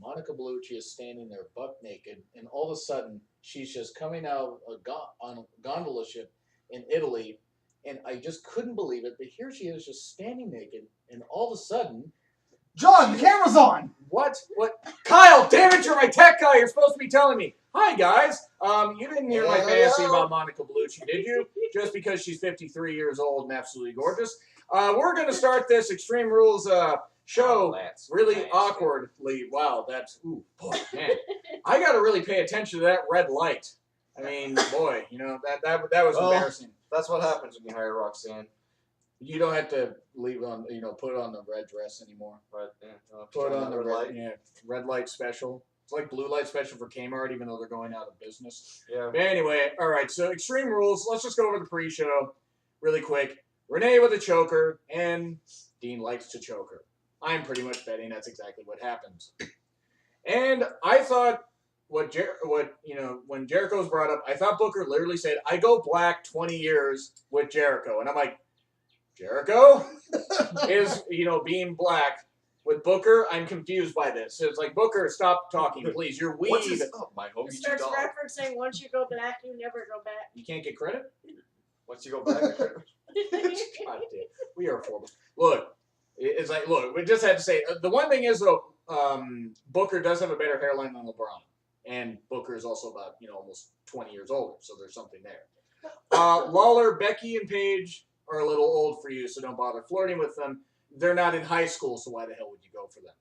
Monica Bellucci is standing there buck naked, and all of a sudden she's just coming out on a gondola ship in Italy, and I just couldn't believe it. But here she is, just standing naked, and all of a sudden, John, the camera's on. What? Kyle, damn it! You're my tech guy. You're supposed to be telling me. Hi guys. You didn't hear my fantasy about Monica Bellucci, did you? Just because she's 53 years old and absolutely gorgeous. We're gonna start this Extreme Rules show really awkwardly. Wow, that's boy, man. I got to really pay attention to that red light. I mean, boy, that was embarrassing. That's what happens when you hire Roxanne. You don't have to leave on, put on the red dress anymore. But put on the red light special. It's like blue light special for Kmart, even though they're going out of business. Yeah. But anyway, all right. So Extreme Rules. Let's just go over the pre-show really quick. Renee with a choker, and Dean likes to choke her. I'm pretty much betting that's exactly what happens. And I thought when Jericho's brought up, I thought Booker literally said, "I go black 20 years with Jericho," and I'm like, Jericho is, being black with Booker. I'm confused by this. It's like, Booker, stop talking, please. You're weed. What's his, my homie starts referencing once you go black, you never go back. You can't get credit? Once you go back, God damn. We are horrible. Look, we just had to say, the one thing is, though, Booker does have a better hairline than LeBron. And Booker is also about, almost 20 years older, so there's something there. Lawler, Becky, and Paige are a little old for you, so don't bother flirting with them. They're not in high school, so why the hell would you go for them?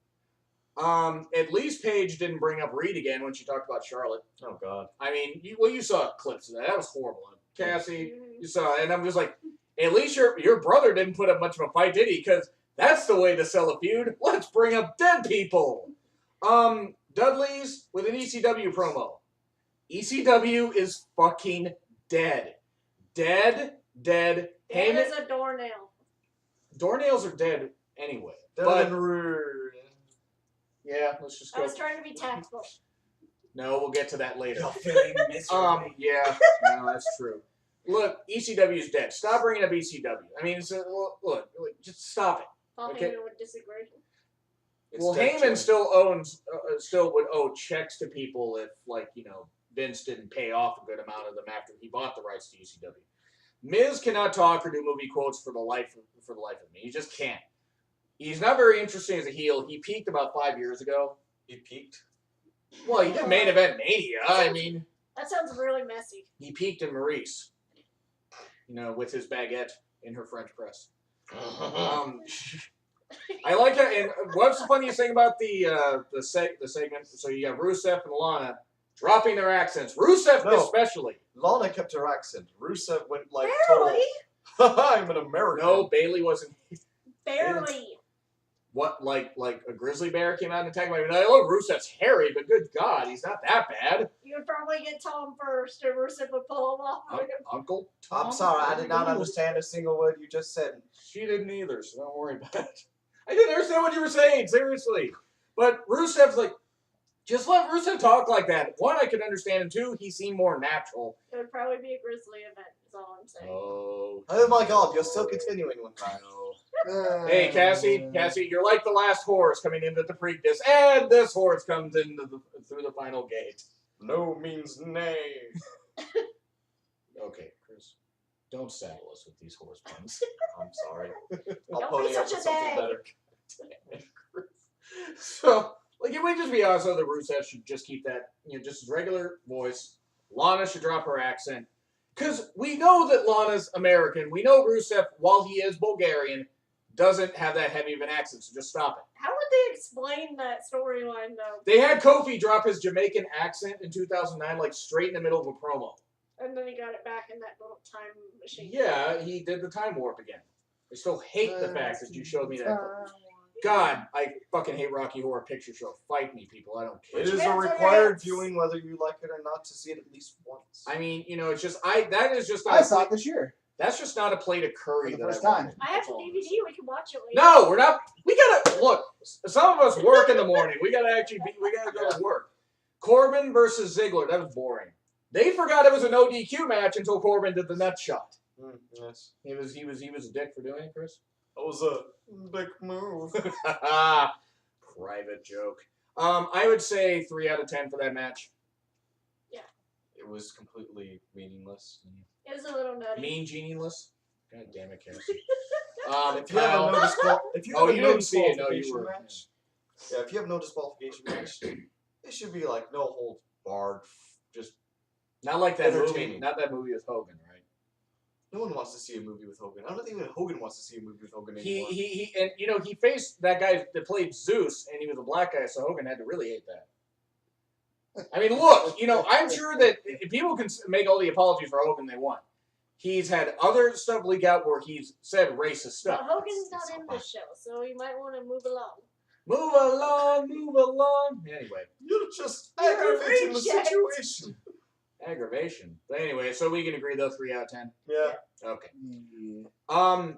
At least Paige didn't bring up Reed again when she talked about Charlotte. Oh, God. I mean, you saw clips of that. That was horrible. Cassie, you saw it, and I'm just like, at least your brother didn't put up much of a fight, did he? Because that's the way to sell a feud. Let's bring up dead people. Dudley's with an ECW promo. ECW is fucking dead. Dead. Dead as a doornail. Doornails are dead anyway. But yeah, let's just go. I was trying to be tactful. No, we'll get to that later. yeah, no, that's true. Look, ECW is dead. Stop bringing up ECW. I mean, look, just stop it. Paul Okay? Heyman would disagree. Well, Heyman still would owe checks to people if, Vince didn't pay off a good amount of them after he bought the rights to ECW. Miz cannot talk or do movie quotes for the life of me. He just can't. He's not very interesting as a heel. He peaked about 5 years ago. He peaked? Well, he did main event Mania. That sounds really messy. He peaked in Maurice. With his baguette in her French press. I like how, and what's the funniest thing about the segment? So you have Rusev and Lana dropping their accents. Rusev especially. Lana kept her accent. Rusev went like Barely. I'm an American. No, Bailey wasn't. Barely. What, like a grizzly bear came out and attacked me? I love Rusev's hairy, but good God, he's not that bad. You would probably get Tom first, and Rusev would pull him off. Uncle Tom? I'm sorry, I did not understand a single word you just said. She didn't either, so don't worry about it. I didn't understand what you were saying, seriously. But Rusev's like, just let Rusev talk like that. One, I could understand, and two, he seemed more natural. It would probably be a grizzly event, is all I'm saying. Oh my God, you're still continuing with that. Hey, Cassie, you're like the last horse coming into the Preakness, and this horse comes through the final gate. No means nay. Okay, Chris, don't saddle us with these horse puns. I'm sorry. Don't I'll pony be up such with a something nag. better. So, if we just be honest, though, that Rusev should just keep that, just his regular voice. Lana should drop her accent. Because we know that Lana's American. We know Rusev, while he is Bulgarian, doesn't have that heavy of an accent, so just stop it. How would they explain that storyline, though? They had Kofi drop his Jamaican accent in 2009, straight in the middle of a promo. And then he got it back in that little time machine. Yeah, he did the time warp again. I still hate the fact that you showed me that. God, I fucking hate Rocky Horror Picture Show. Fight me, people. I don't care. It is a required viewing whether you like it or not to see it at least once. I mean, it's just, that is just not I saw it this year. That's just not a plate of curry For the that first I time. want. I have the DVD. We can watch it later. No, we're not. We gotta, look, some of us work in the morning. We gotta go to work. Corbin versus Ziggler. That was boring. They forgot it was a no DQ match until Corbin did the nut shot. Yes. He was a dick for doing it, Chris. That was a big move. Private joke. I would say 3 out of 10 for that match. It was completely meaningless. It was a little nutty. Mean genieless. God damn it, Cassie. If you have no Oh, you didn't see it. No, you were. match, yeah, if you have no disqualification match, it should be like no holds barred. Just Not like that movie. Entertaining. Not that movie with Hogan, right? no one wants to see a movie with Hogan. I don't think even Hogan wants to see a movie with Hogan anymore. He and he faced that guy that played Zeus, and he was a black guy, so Hogan had to really hate that. I mean, look, I'm sure that if people can make all the apologies for Hogan they want. He's had other stuff leak out where he's said racist stuff. Well, Hogan's not in the show, so you might want to move along. Move along, move along. Anyway, You're just You're aggravating the reject. situation. aggravation. But anyway, so we can agree though, 3 out of 10. Yeah. Okay.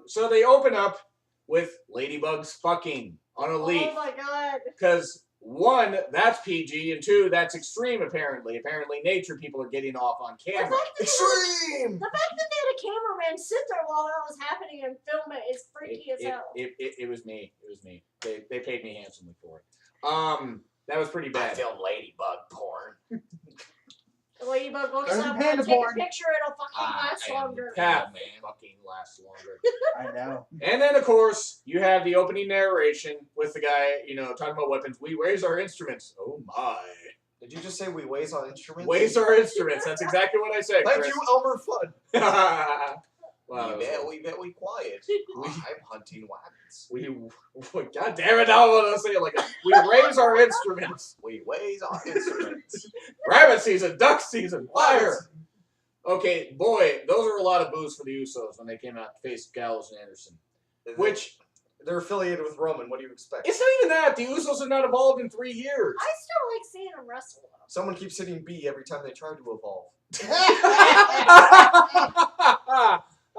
So they open up with ladybugs fucking on a leaf. Oh my god. Because 1, that's PG, and 2, that's extreme apparently. Apparently nature people are getting off on The camera. fact that Extreme! they had a cameraman sit there while that was happening and film it is freaky as hell. It was me. It was me. They paid me handsomely for it. That was fucking bad. ladybug porn. The ladybug looks There's up panda and take porn. a picture, it'll fucking last longer. Cat fucking lasts longer. I know. And then, of course, you have the opening narration with the guy, talking about weapons. We raise our instruments. Oh, my. Did you just say we weighs on instruments? Weighs our instruments. That's exactly what I said, Thank Chris. you, Elmer Fudd. Wow. We quiet. I'm hunting wabbits. God damn it, now I want to say it like that. We raise our instruments. We weighs on instruments. Rabbit season, duck season, fire. Okay, boy, those are a lot of boos for the Usos when they came out to face Gallows and Anderson. Which, They're affiliated with Roman. What do you expect? it's not even that. The Usos have not evolved in 3 years. I still like seeing them wrestle though. Someone keeps hitting B every time they try to evolve.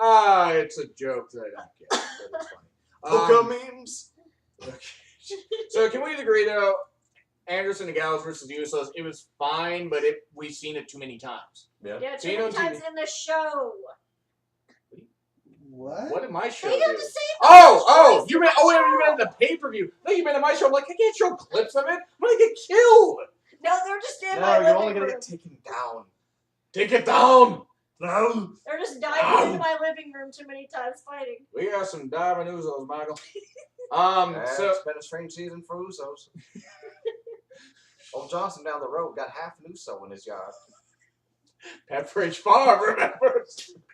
It's a joke that I don't get, but it's funny. Poka memes. So can we agree though? Anderson and Gallows versus the Usos, it was fine, but we've seen it too many times. Yeah. Yeah, So too you know many times in the show. What? What did my show They do? have the same. Oh, you meant the pay-per-view. No, you meant at my show. I'm like, I can't show clips of it. I'm gonna get killed. No, they're just in No, my you're living only gonna room. get taken down. Take it down. No. They're just diving into my living room too many times fighting. We got some diving Usos, Michael. It's been a strange season for Usos. Old Johnson down the road got half an Uso in his yard. Pepperidge Farm, remember?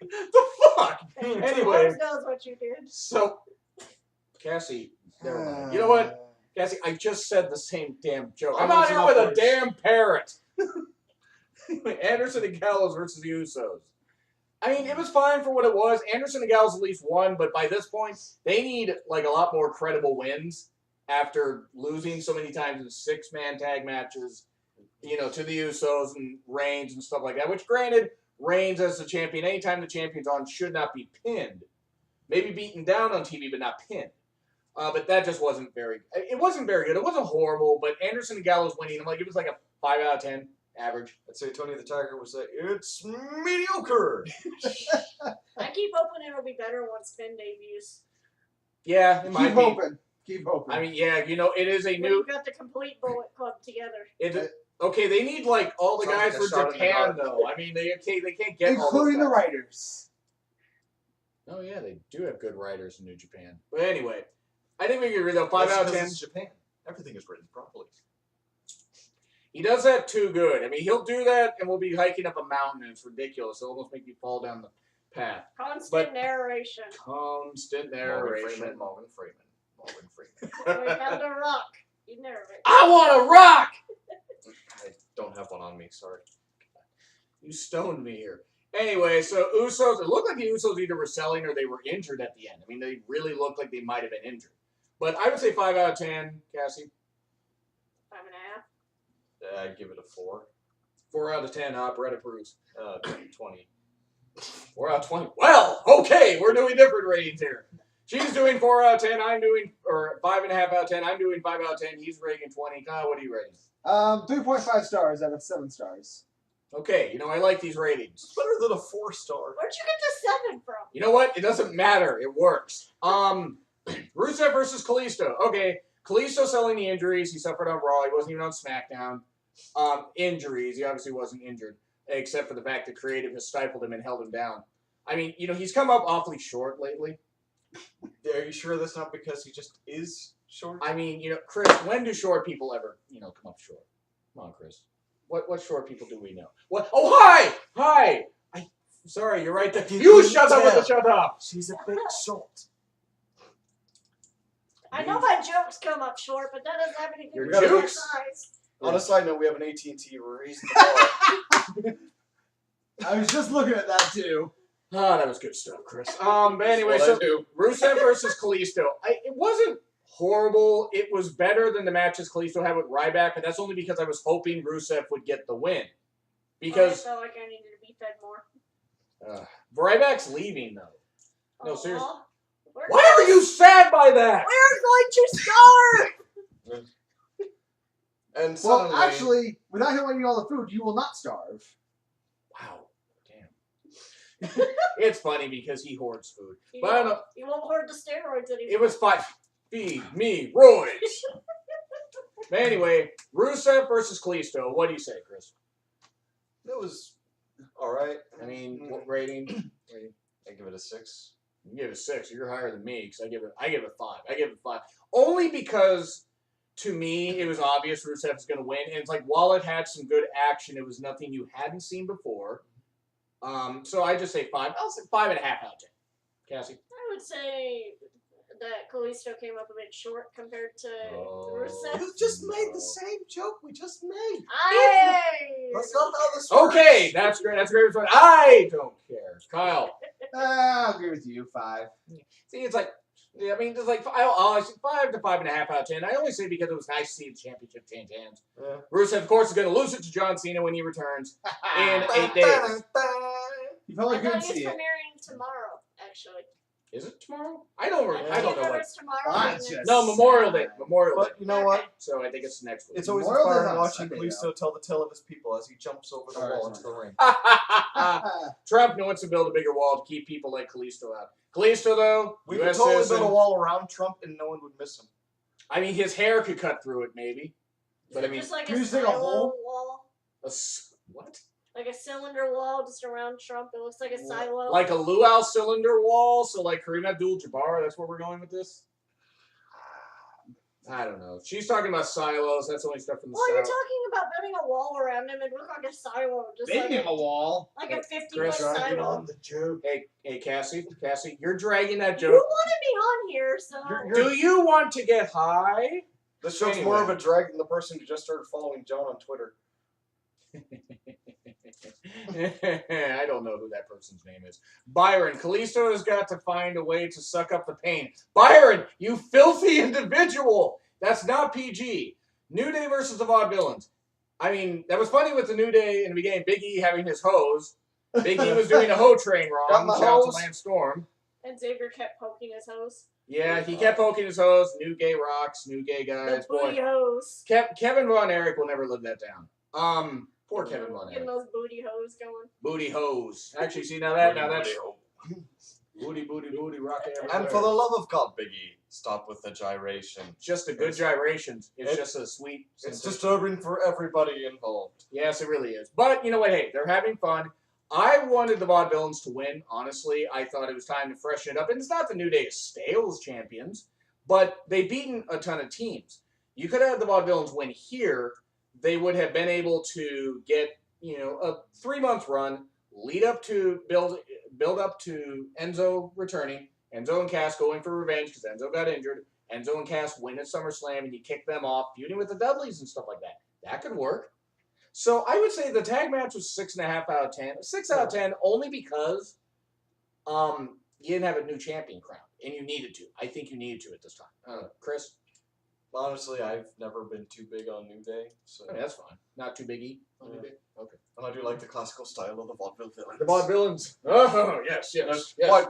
The fuck? Anyway, Lord knows what you did. so Cassie, never mind. You know what, Cassie? I just said the same damn joke. I'm out here with a damn parrot. Anderson and Gallows versus the Usos. I mean, it was fine for what it was. Anderson and Gallows at least won, but by this point, they need like a lot more credible wins after losing so many times in 6-man tag matches, to the Usos and Reigns and stuff like that. Which, granted, Reigns as the champion, anytime the champion's on, should not be pinned. Maybe beaten down on TV, but not pinned. But that just wasn't very. It wasn't very good. It wasn't horrible, but Anderson and Gallows winning, it was like a 5 out of 10 average. I'd say Tony the Tiger would say, it's mediocre. I keep hoping it'll be better once Finn debuts. Yeah, it might Keep be. hoping. Keep hoping. I mean, yeah, it is a When new. you got the complete Bullet Club together. Okay, they need like all the Sounds guys like a for shot in the Japan dark. though. I mean, they can't get all including those the guys. writers. Oh yeah, they do have good writers in New Japan. But anyway, I think we can agree though. 5 That's out of 'cause 10. it's Japan. Everything is written properly. He does that too good. I mean, he'll do that, and we'll be hiking up a mountain, and it's ridiculous. It'll almost make you fall down the path. Constant But- narration. Constant Morgan narration. We found a rock. You narrate. I want a rock. I don't have one on me, sorry. You stoned me here. Anyway, so Usos, it looked like the Usos either were selling or they were injured at the end. I mean, they really looked like they might have been injured. But I would say 5 out of 10, Cassie. 5.5. I'd give it a 4. 4 out of 10, Brett approves. 20. 4 out of 20. Well, okay, we're doing different ratings here. She's doing 4 out of 10, I'm doing, or 5.5 out of 10, I'm doing 5 out of 10, he's rating 20. Kyle, what are you rating? 3.5 stars out of 7 stars. Okay, I like these ratings. It's better than a 4-star. Where'd you get the 7 from? You know what? It doesn't matter. It works. Rusev versus Kalisto. Okay, Kalisto selling the injuries he suffered on Raw. He wasn't even on SmackDown. Injuries. He obviously wasn't injured, except for the fact that Creative has stifled him and held him down. I mean, he's come up awfully short lately. Are you sure that's not because he just is short? I mean, Chris, when do short people ever, come up short? Come on, Chris. What short people do we know? What? Oh, hi! Sorry, you're right there. You shut up with the shut up! She's a bit short. I know my jokes come up short, but that doesn't have anything Your to do with my jokes? size. On a side note, we have an AT&T raising the bar. I was just looking at that too. Ah, that was good stuff, Chris. But anyway, so Rusev versus Kalisto. It wasn't horrible. It was better than the matches Kalisto had with Ryback, but that's only because I was hoping Rusev would get the win. Because I felt like I needed to be fed more. Ryback's leaving, though. No, seriously. Why are you sad by that? We're going to starve! And suddenly, Well, actually, without him eating all the food, you will not starve. Wow. Damn. It's funny because he hoards food. But I don't know. You won't hoard the steroids anymore. It was 5. Feed me roids. But anyway, Rusev versus Kalisto. What do you say, Chris? it was alright. I mean, what rating? I give it a 6. You give it a 6. You're higher than me because I give it 5. I give it 5 only because to me it was obvious Rusev was going to win, and it's like while it had some good action, it was nothing you hadn't seen before. So I just say 5. I'll say 5.5 out of 10. Cassie, I would say that Kalisto came up a bit short compared to Rusev. You just made the same joke we just made. That's not how this works. okay, that's great. That's a great response. I don't care, Kyle. I'll agree with you. 5. See, it's like. Yeah, I mean, it's like I'll say 5 to 5.5 out of 10. I only say because it was nice to see the championship change hands. Yeah. Rusev, of course, is going to lose it to John Cena when he returns in 8 days. You probably I couldn't thought he see was it. premiering tomorrow, actually. Is it tomorrow? I don't know what. Tomorrow. That's and just- No, Memorial Day. Memorial Day. But you know what? So I think it's next week. It's always Memorial Day's inspiring on watching Sunday, Kalisto tell the tale of his people as he jumps over the Alright, wall into the ring. Trump wants to build a bigger wall to keep people like Kalisto out. Kalisto, though, We could US totally citizen. build a wall around Trump and no one would miss him. I mean, his hair could cut through it, maybe. But I mean, just like can a you just dig a silo hole? wall, what? like a cylinder wall just around Trump. It looks like a silo. Like a luau cylinder wall? So like Kareem Abdul-Jabbar, that's where we're going with this? I don't know. She's talking about silos. That's only stuff from the Well, you're south. talking about building a wall around him. It look like a silo, just They like him a wall. like a 50-foot Chris, silo. the joke. Hey, Cassie, you're dragging that You joke. wanted me on here, so Do you want to get high? This joke's more of a drag than the person who just started following John on Twitter. I don't know who that person's name is. Byron, Kalisto has got to find a way to suck up the pain. Byron, you filthy individual! That's not PG. New Day versus the Vaudevillains. I mean, that was funny with the New Day in the beginning. Big E having his hose. Big E was doing a hoe train Got wrong. my Shout out to hose. Lance Storm. and Xavier kept poking his hose. Yeah, he kept poking his hose. New gay rocks, new gay guys. The booty hose. Kevin Von Erich will never live that down. Poor Kevin Von Getting Erich. those booty hose going. Booty hose. Actually, see now that's booty rock everywhere. And for the love of God, Biggie, stop with the gyration. Just a good gyrations. It's just a sweet. It's sensation. disturbing for everybody involved. Yes, it really is. But you know what? Hey, they're having fun. I wanted the Vaudevillains to win. Honestly, I thought it was time to freshen it up. And it's not the New Day as stale as champions, but they've beaten a ton of teams. You could have had the Vaudevillains win here. They would have been able to get, a 3-month run, lead up to build up to Enzo returning, Enzo and Cass going for revenge because Enzo got injured. Enzo and Cass win at SummerSlam and you kick them off, feuding with the Dudleys and stuff like that. That could work. So I would say the tag match was 6.5 out of 10. 6 out of 10 only because you didn't have a new champion crowned and you needed to. I think you needed to at this time. Chris? Honestly, I've never been too big on New Day, so I mean, that's fine. Not too biggie. Not too big. Okay. and I do like the classical style of the vaudeville villains. The Vaudevillains. Oh, yes. Quite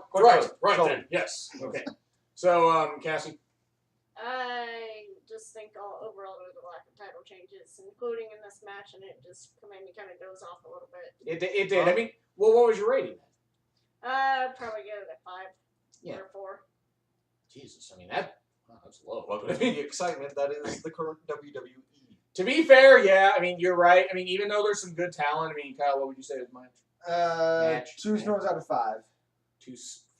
Right good. then. Yes. Okay. So, Cassie? I just think overall there was a lack of title changes, including in this match, and it just made me kind of doze off a little bit. It did. I mean, well, what was your rating then? I'd probably give it a 5 Yeah. or 4. Jesus. I mean, that. Wow, that's low. Welcome to the excitement that is the current WWE. To be fair, yeah, I mean, you're right. I mean, even though there's some good talent, I mean, Kyle, what would you say is mine? Match. 2 snores out of 5.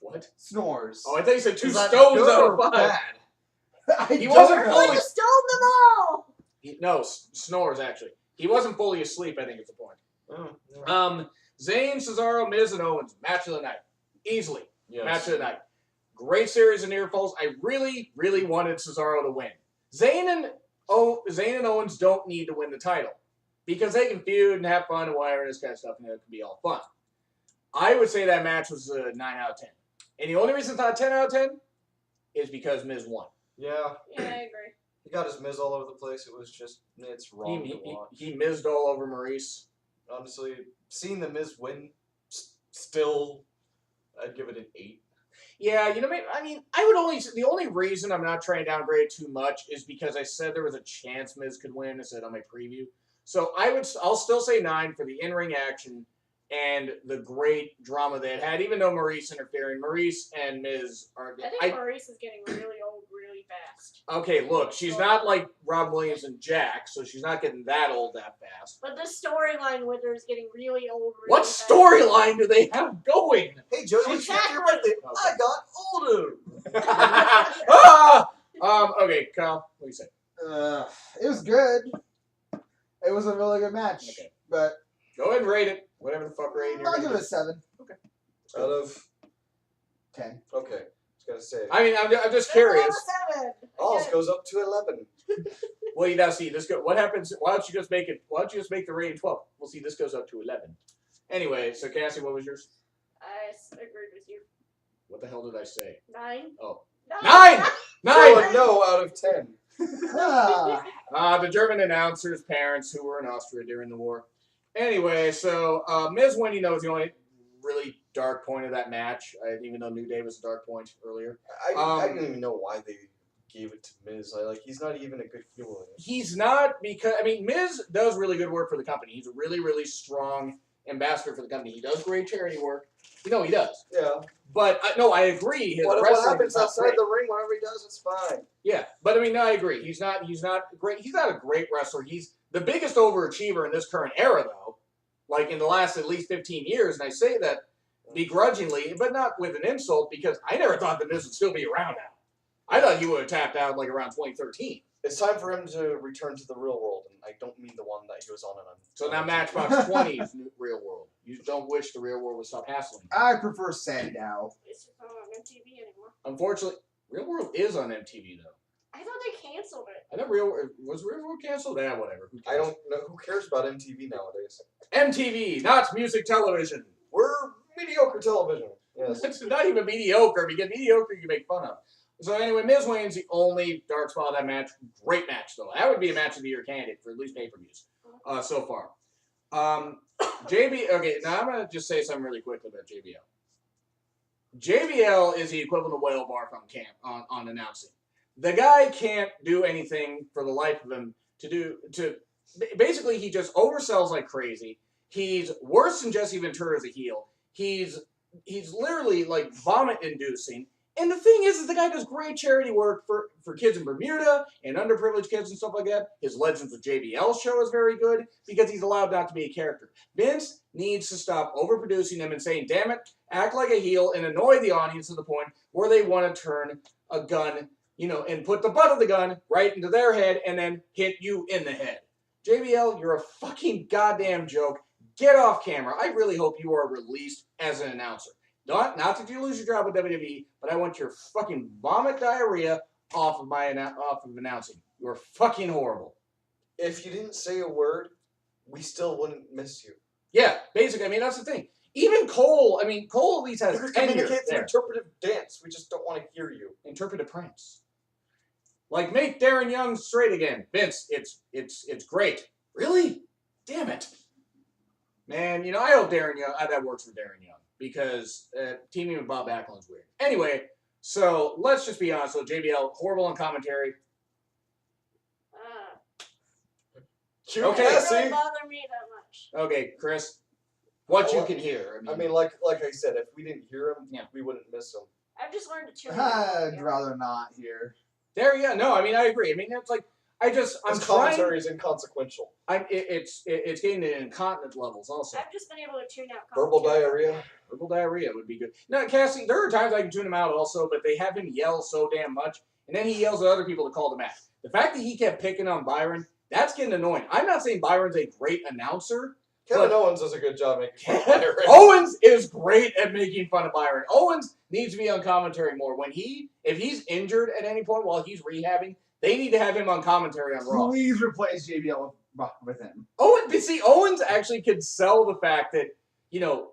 What? Snores. Oh, I thought you said 2 Is that stones good out or of 5. bad? He wasn't Oh, fully. you stole them all! No, snores actually. He wasn't fully asleep. I think is the point. Oh, yeah. Zayn, Cesaro, Miz, and Owens match of the night, easily. Yes. Match of the night. Great series of near falls. I really, really wanted Cesaro to win. Zayn and Owens don't need to win the title because they can feud and have fun and whatever this kind of stuff, and it can be all fun. I would say that match was a 9 out of 10, and the only reason it's not a 10 out of 10 is because Miz won. Yeah. Yeah, I agree. He got his Miz all over the place. It was just, it's wrong to watch. He Miz'd all over Maurice. Honestly, seeing the Miz win, still, I'd give it an 8. Yeah, you know, I mean, the only reason I'm not trying to downgrade it too much is because I said there was a chance Miz could win. I said on my preview. So I'll still say 9 for the in-ring action and the great drama they had, even though Maurice interfering. Maurice and Miz are... I think Maurice is getting really old really fast. Okay, look, she's not like Rob Williams and Jack, so she's not getting that old that fast. But the storyline with her is getting really old really What fast. storyline do they have going? Hey, Jody, it's Exactly. your birthday. Okay. I got older. Okay, Kyle, what do you say? It was good. It was a really good match. Okay. But Go ahead and rate it. Whatever the fuck rating you're I'll gonna give it do. a 7. Out of 10. okay, I was gonna say. I mean, I'm just curious. Ours goes up to 11. Well, you now see this go. What happens? Why don't you just make it? Why don't you just make the rating 12? We'll see. This goes up to 11. Anyway, so Cassie, what was yours? I agreed with you. What the hell did I say? 9. Oh. No. 9! So a no out of 10. Ah, The German announcers' parents who were in Austria during the war. Anyway, so Miz winning though was the only really dark point of that match. Even though New Day was a dark point earlier. I didn't even know why they gave it to Miz. He's not even a good heel in it. He's not because Miz does really good work for the company. He's a really, really strong ambassador for the company. He does great charity work. He does. Yeah. But no, I agree. His What wrestling happens is not outside great. the ring, whatever he does, it's fine. Yeah, but no, I agree. He's not great. He's not a great wrestler. He's the biggest overachiever in this current era, though. Like in the last at least 15 years, and I say that begrudgingly, but not with an insult, because I never thought the Miz would still be around now. I thought he would have tapped out like around 2013. It's time for him to return to the real world, and I don't mean the one that he was on. So now Matchbox 20 is new real world. You don't wish the real world would stop hassling you. I prefer Sandow. It's not on MTV anymore. Unfortunately, Real World is on MTV though. I thought they canceled it. I know was Real World canceled? Yeah, whatever. Who I cares? don't know who cares about MTV nowadays. MTV, not music television. We're mediocre television. Yes. It's not even mediocre because mediocre you make fun of. So anyway, Miz wins the only dark spot of that match. Great match though. That would be a match of the year candidate for at least pay-per-views so far. Okay, now I'm gonna just say something really quickly about JBL. JBL is the equivalent of Whale Barf on announcing. The guy can't do anything for the life of him basically he just oversells like crazy. He's worse than Jesse Ventura as a heel. He's literally like vomit inducing. And the thing is the guy does great charity work for kids in Bermuda and underprivileged kids and stuff like that. His Legends with JBL show is very good because he's allowed not to be a character. Vince needs to stop overproducing him and saying, damn it, act like a heel and annoy the audience to the point where they want to turn a gun, and put the butt of the gun right into their head and then hit you in the head. JBL, you're a fucking goddamn joke. Get off camera. I really hope you are released as an announcer. Not that you lose your job with WWE, but I want your fucking vomit diarrhea off of announcing. You're fucking horrible. If you didn't say a word, we still wouldn't miss you. Yeah, basically, that's the thing. Even Cole, Cole at least has You can tenure communicate through there. interpretive dance. We just don't want to hear you. Interpretive pranks. Like, make Darren Young straight again. Vince, it's great. Really? Damn it. Man, I hope Darren Young, that works for Darren Young. Because teaming with Bob Backlund's weird. Anyway, so let's just be honest. So JBL, horrible on commentary. Okay. It doesn't really bother me that much. Okay, Chris, what you can hear. Like I said, if we didn't hear him, we wouldn't miss him. I've just learned to tune I'd rather not hear. There, yeah, no, I mean, I agree. I mean, it's like, I'm His trying. commentary is inconsequential. It's getting to incontinent levels also. I've just been able to tune out Verbal commentary. diarrhea. Verbal diarrhea would be good. No, Cassie, there are times I can tune him out also, but they have him yell so damn much, and then he yells at other people to call them out. The fact that he kept picking on Byron, that's getting annoying. I'm not saying Byron's a great announcer. Kevin Owens does a good job making fun of Byron. Owens is great at making fun of Byron. Owens needs to be on commentary more. If he's injured at any point while he's rehabbing, they need to have him on commentary on Raw. Please replace JBL with him. Owens actually could sell the fact that,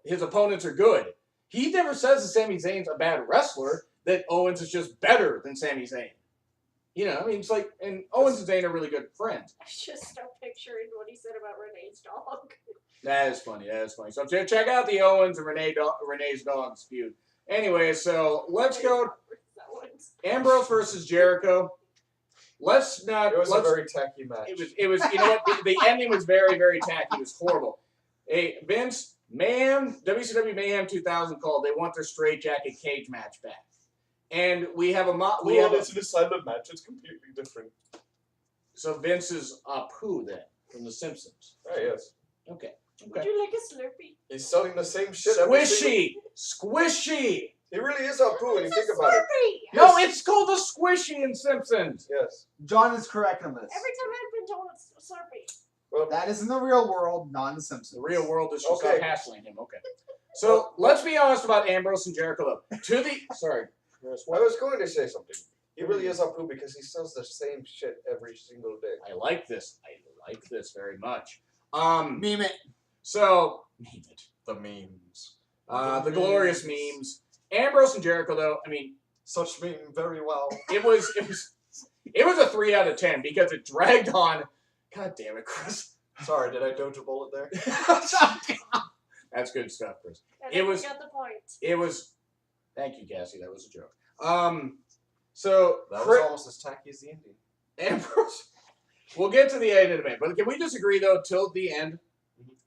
his opponents are good. He never says that Sami Zayn's a bad wrestler, that Owens is just better than Sami Zayn. It's like, and Owens and Zayn are really good friends. I just start picturing what he said about Renee's dog. That is funny. So check out the Owens and Renee's dog feud. Anyway, so let's go. Ambrose versus Jericho. It was a very tacky match. It was. You know what? The ending was very, very tacky. It was horrible. Hey, Vince, WCW Mayhem 2000 called. They want their straight jacket cage match back, and we have it's an assignment match. It's completely different. So Vince is Pooh then from The Simpsons. Oh yes. Okay. Would you like a Slurpee? He's selling the same shit. Squishy. He really is Apu when you think about it. No, it's called the Squishy in Simpsons. Yes. John is correct on this. Every time I've been told it's Slurpee. Well, that is in the real world, not in The Simpsons. The real world is just not hassling him. Okay. So let's be honest about Ambrose and Jericho, though. Sorry, Chris. I was going to say something. He really is Apu because he sells the same shit every single day. I like this. Very much. Meme it. So meme it. The memes. The glorious memes. Ambrose and Jericho, though, I mean, such meme very well. It was a 3 out of 10 because it dragged on. God damn it, Chris. Sorry, did I dodge a bullet there? That's good stuff, Chris. Got the point. It was. Thank you, Cassie. That was a joke. So that was almost as tacky as the ending. Ambrose. We'll get to the end in a minute, but can we just agree though? Till the end,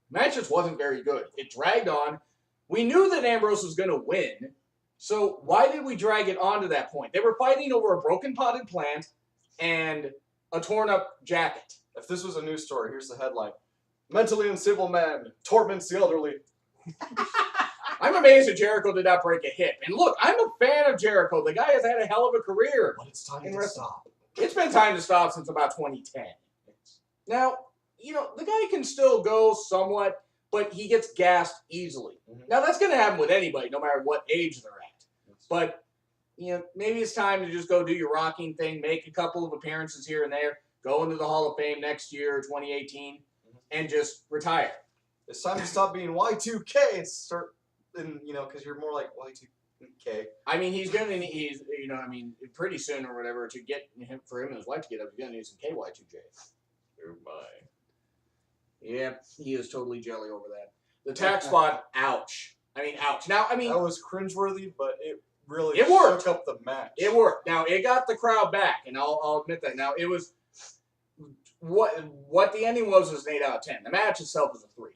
match just wasn't very good. It dragged on. We knew that Ambrose was going to win, so why did we drag it on to that point? They were fighting over a broken potted plant and a torn up jacket. If this was a news story, here's the headline: Mentally unstable man torments the elderly. I'm amazed that Jericho did not break a hip. And look, I'm a fan of Jericho. The guy has had a hell of a career. But it's time to stop. It's been time to stop since about 2010. Now, the guy can still go somewhat, but he gets gassed easily. Mm-hmm. Now, that's going to happen with anybody, no matter what age they're at. But, maybe it's time to just go do your rocking thing, make a couple of appearances here and there, go into the Hall of Fame next year, 2018, and just retire. It's time to stop being Y2K and start, because you're more like Y2K. I mean, he's pretty soon or whatever, to get him, for him and his wife to get up, he's going to need some KY2J. Oh, my. Yeah, he is totally jelly over that. The tax spot, ouch. Ouch. Now, that was cringeworthy, but it really worked. shook up the match. It worked. Now, it got the crowd back, and I'll admit that. Now, it was, what the ending was an 8 out of 10. The match itself was a 3.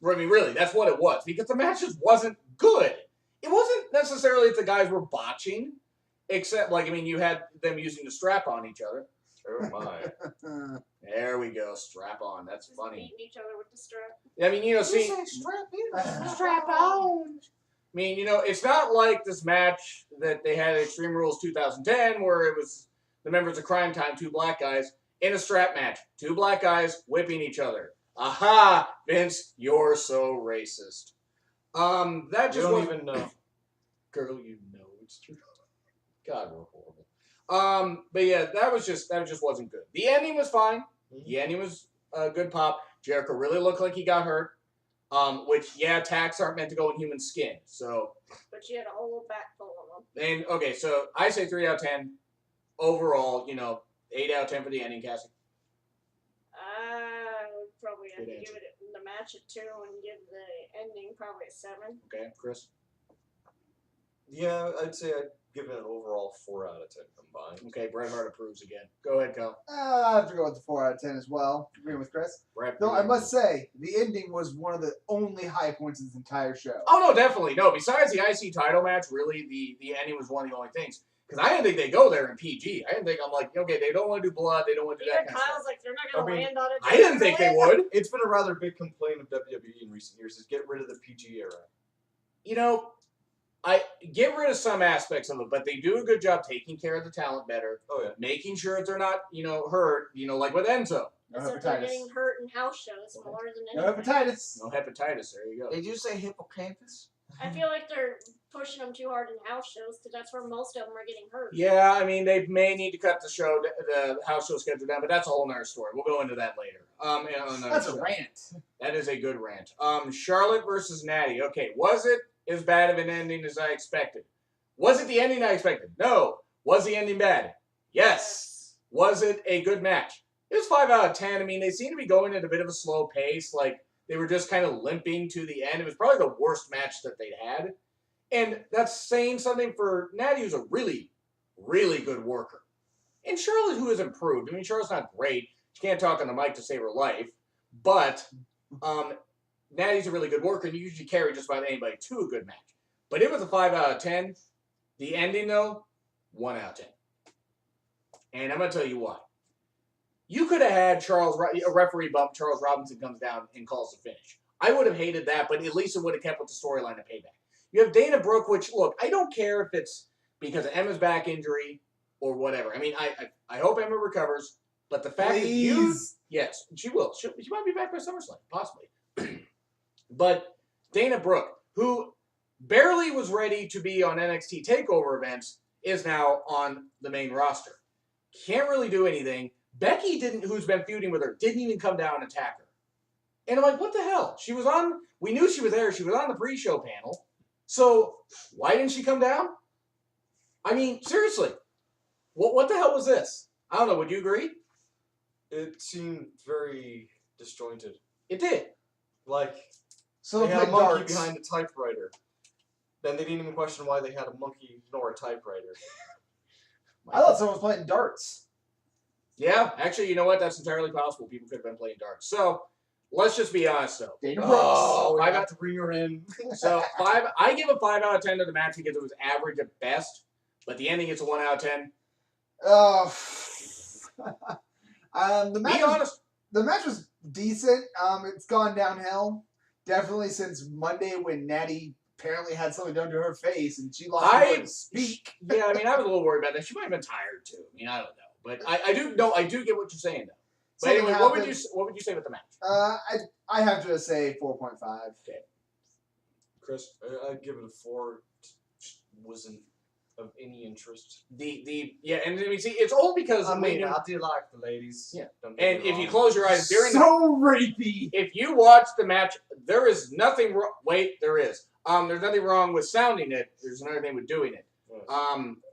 I mean, really, that's what it was, because the match just wasn't good. It wasn't necessarily that the guys were botching, except, you had them using the strap on each other. Oh, my. There we go, strap on. That's just funny. Beating each other with the strap. I mean, see... Strap on. I mean, it's not like this match that they had at Extreme Rules 2010 where it was the members of Crime Time, 2 black guys, in a strap match. 2 black guys whipping each other. Aha! Vince, you're so racist. That just you don't even know. Girl, you know it's true. God, we're horrible. But yeah, that just wasn't good. The ending was fine. Mm-hmm. The ending was a good pop. Jericho really looked like he got hurt. Which, tacks aren't meant to go in human skin, so... But you had a whole back full of them. And, okay, so I say 3 out of 10. Overall, 8 out of 10 for the ending, Cassie. I would probably have to give it the match a 2 and give the ending probably a 7. Okay, Chris? Yeah, I'd say I'd give it an overall 4 out of 10 combined. Okay, Bret Hart approves again. Go ahead, Kyle. I have to go with the 4 out of 10 as well. Agreeing with Chris. Though I must say, the ending was one of the only high points of this entire show. Oh, no, definitely. No, besides the IC title match, really, the ending was one of the only things. Because I didn't think they'd go there in PG. I didn't think, I'm like, okay, they don't want to do blood. They don't want to do that kind of Kyle's stuff. like, they're not going to land on it. I didn't think they would. It's been a rather big complaint of WWE in recent years is get rid of the PG era. You know, I get rid of some aspects of it, but they do a good job taking care of the talent better. Oh, yeah. Making sure that they're not, hurt, like with Enzo. No Except they're hepatitis. getting hurt in house shows more than No anything. hepatitis. No hepatitis. There you go. Did you say hippocampus? I feel like they're pushing them too hard in house shows because that's where most of them are getting hurt. Yeah, I mean, they may need to cut the house show schedule down, but that's a whole nother story. We'll go into that later. That's a rant. That is a good rant. Charlotte versus Natty. Okay, was it as bad of an ending as I expected? Was it the ending I expected? No. Was the ending bad? Yes. Was it a good match? It was 5 out of 10. I mean, they seemed to be going at a bit of a slow pace. Like, they were just kind of limping to the end. It was probably the worst match that they'd had. And that's saying something for Natty, who's a really, really good worker. And Charlotte, who has improved. I mean, Charlotte's not great. She can't talk on the mic to save her life. But Natty's a really good worker, and you usually carry just about anybody to a good match. But it was a 5 out of 10. The ending, though, 1 out of 10. And I'm going to tell you why. You could have had a referee bump, Charles Robinson comes down and calls the finish. I would have hated that, but at least it would have kept with the storyline of Payback. You have Dana Brooke, which, look, I don't care if it's because of Emma's back injury or whatever. I mean, I hope Emma recovers, but the fact that you... Yes, she will. She might be back by SummerSlam, possibly. But Dana Brooke, who barely was ready to be on NXT TakeOver events, is now on the main roster. Can't really do anything. Becky who's been feuding with her, didn't even come down and attack her. And I'm like, what the hell? We knew she was there. She was on the pre-show panel. So why didn't she come down? I mean, seriously, what the hell was this? I don't know. Would you agree? It seemed very disjointed. It did. Like, so they had a monkey darts behind a typewriter. Then they didn't even question why they had a monkey nor a typewriter. I thought someone was playing darts. Yeah, actually, you know what? That's entirely possible. People could have been playing darts. So let's just be honest, though. Dana Brooks. Oh, I got to bring her in. So I give a 5 out of 10 to the match because it was average at best, but the ending gets a 1 out of 10. The match was decent. It's gone downhill. Definitely since Monday when Natty apparently had something done to her face and she lost her ability to speak. Yeah, I mean, I was a little worried about that. She might have been tired too. I mean, I don't know, but I do get what you're saying though. But Something anyway, happened. what would you say about the match? I have to say 4.5. Okay. Chris, I'd give it a 4. Wasn't of any interest. Yeah, and I mean, see, it's all because I do like the ladies. Yeah. And if you close your eyes during rapey. If you watch the match, there is nothing wrong. Wait, there is. There's nothing wrong with sounding it. There's another thing with doing it. Yes.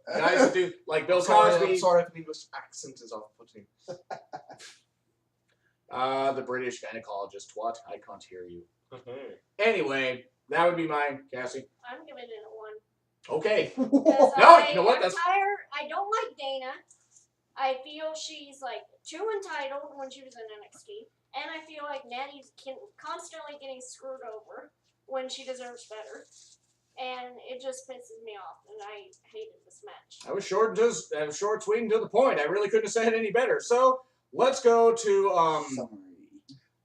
Guys that do like Bill Cosby. I'm sorry if the English accent is off-putting. The British gynecologist. What? I can't hear you. Anyway, that would be mine, Cassie. I'm giving it a 1. Okay. No, you know what? I don't like Dana. I feel she's like too entitled when she was in NXT, and I feel like Natty's constantly getting screwed over when she deserves better, and it just pisses me off. And I hated this match. I was short, sweet, and to the point. I really couldn't have said it any better. So let's go to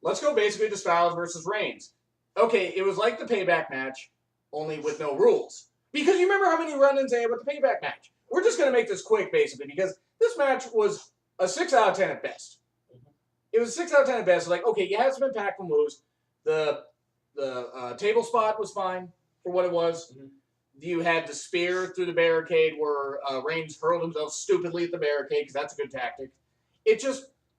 let's go basically to Styles versus Reigns. Okay, it was like the Payback match, only with no rules. Because you remember how many run-ins they had with the Payback match. We're just going to make this quick, basically, because this match was a 6 out of 10 at best. It was a 6 out of 10 at best. Like, okay, you had some impactful moves. The table spot was fine for what it was. Mm-hmm. You had the spear through the barricade where Reigns hurled himself stupidly at the barricade, because that's a good tactic.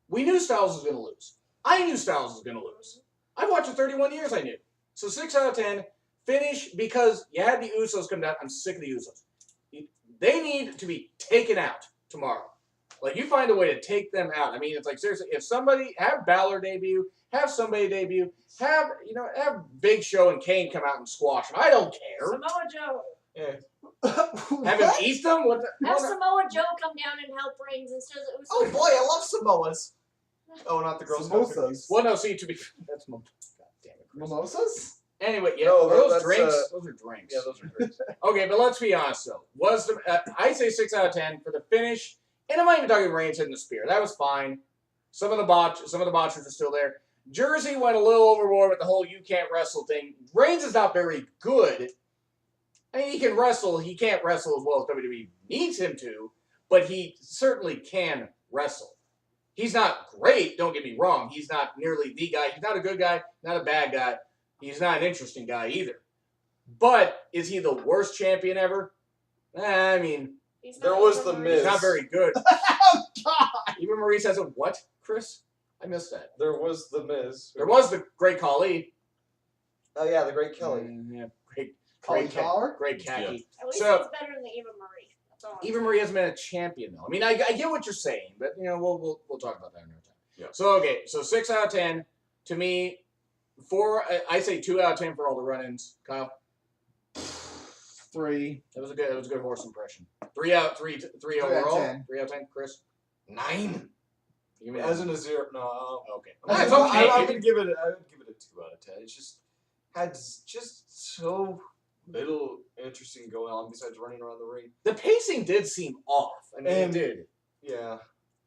We knew Styles was going to lose. I knew Styles was going to lose. I've watched it 31 years, I knew. So 6 out of 10. Finish because you had the Usos come down. I'm sick of the Usos. They need to be taken out tomorrow. Like, you find a way to take them out. I mean, it's like, seriously, if somebody, have Balor debut, have somebody debut, have Big Show and Kane come out and squash them. I don't care. Samoa Joe. Yeah. Have him eat them? Have Samoa Joe come down and help Reigns instead of Usos. Oh boy, I love Samoas. Oh, not the girls. Samosas. Well, no, see, that's God damn it, Chris. Mimosas? Anyway, yeah, No, are those that's, drinks? Those are drinks. Yeah, those are drinks. Okay, but let's be honest though. Was the I say 6 out of 10 for the finish, and I'm not even talking Reigns hitting the spear. That was fine. Some of the botches are still there. Jersey went a little overboard with the whole "you can't wrestle" thing. Reigns is not very good. I mean, he can wrestle. He can't wrestle as well as WWE needs him to, but he certainly can wrestle. He's not great. Don't get me wrong. He's not nearly the guy. He's not a good guy. Not a bad guy. He's not an interesting guy either. But is he the worst champion ever? I mean, there was the Miz. He's not very good. Oh, God. Even Marie says it. What, Chris? I missed that. There was the Miz. There was the Great Khali. Oh yeah, the Great Kelly. Yeah, great Cauliflower? Great khaki. At least So- it's better than Eva Marie. That's all. Even Marie hasn't been a champion though. I mean, I get what you're saying, but you know, we'll talk about that another time. Yeah. So okay, so 6 out of 10 to me. 4. I say 2 out of 10 for all the run-ins. Kyle, 3. that was a good horse impression. 3 overall. 3 out of 10. 3 out of 10. Chris, 9. you mean As in a 0. No. okay? That's That's okay. I would give it. I would give it a 2 out of 10. It just had just so little interesting going on besides running around the ring. The pacing did seem off. I mean, And- it did. Yeah.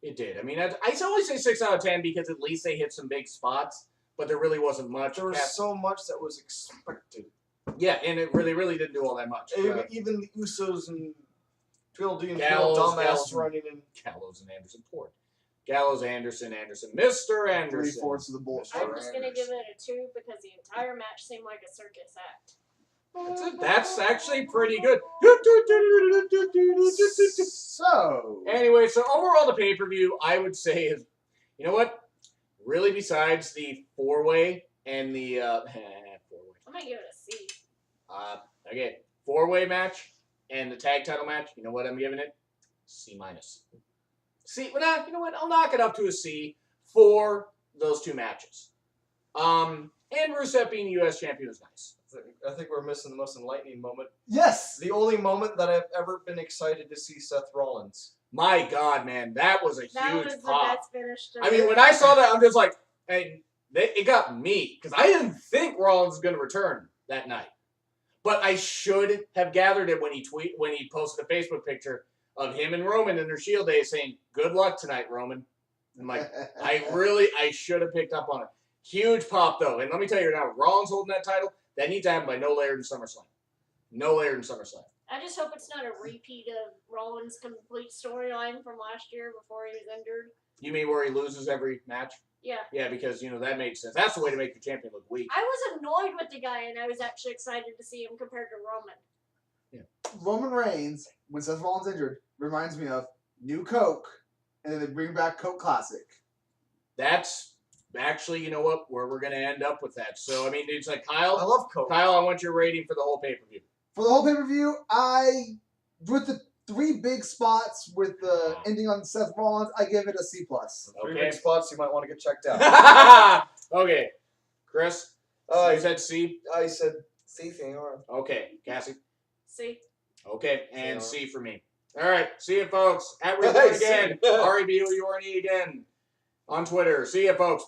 It did. I mean, I only say 6 out of 10 because at least they hit some big spots, but there really wasn't much. There was so much that was expected. Yeah, and it really didn't do all that much. Even the Usos and Triple and Gallows, Dumbass Gallows. running in. Gallows and Anderson Port. Gallows, Anderson, Mr. Anderson. 3/4 of the bullshit. I'm just gonna give it a 2 because the entire match seemed like a circus act. That's actually pretty good. So, Anyway, so overall the pay-per-view, I would say is, you know what? Really, besides the 4-way and the 4-way. I'm gonna give it a C. Okay, 4-way match and the tag title match. You know what I'm giving it? C-. C. Well, nah, you know what? I'll knock it up to a C for those 2 matches. And Rusev being U.S. champion was nice. I think we're missing the most enlightening moment. yes. The only moment that I've ever been excited to see Seth Rollins. My God, man, that was a That huge was the pop. best finish to I mean, when I saw that, I'm just like, hey, it got me because I didn't think Rollins was going to return that night. But I should have gathered it when he posted a Facebook picture of him and Roman in their Shield days saying, "Good luck tonight, Roman." I'm like, I should have picked up on it. Huge pop though, and let me tell you now, Rollins holding that title, that needs to happen by no later than SummerSlam. No later than SummerSlam. I just hope it's not a repeat of Rollins' complete storyline from last year before he was injured. You mean where he loses every match? Yeah. Yeah, because that makes sense. That's the way to make your champion look weak. I was annoyed with the guy, and I was actually excited to see him compared to Roman. Roman Reigns, when Seth Rollins injured, reminds me of New Coke, and then they bring back Coke Classic. That's actually, you know what, where we're going to end up with that. So, I mean, it's like, I Kyle, love Coke. I want your rating for the whole pay-per-view. For the whole pay-per-view, with the 3 big spots with the ending on Seth Rollins, I give it a C+. 3 Okay. big spots you might want to get checked out. Okay. Chris, you said C? I said C thing. Okay. Cassie? See? Okay. And Yeah. C for me. All right. See you, folks. At Reborn again. See ya. REBUURNE again. On Twitter. See you, folks.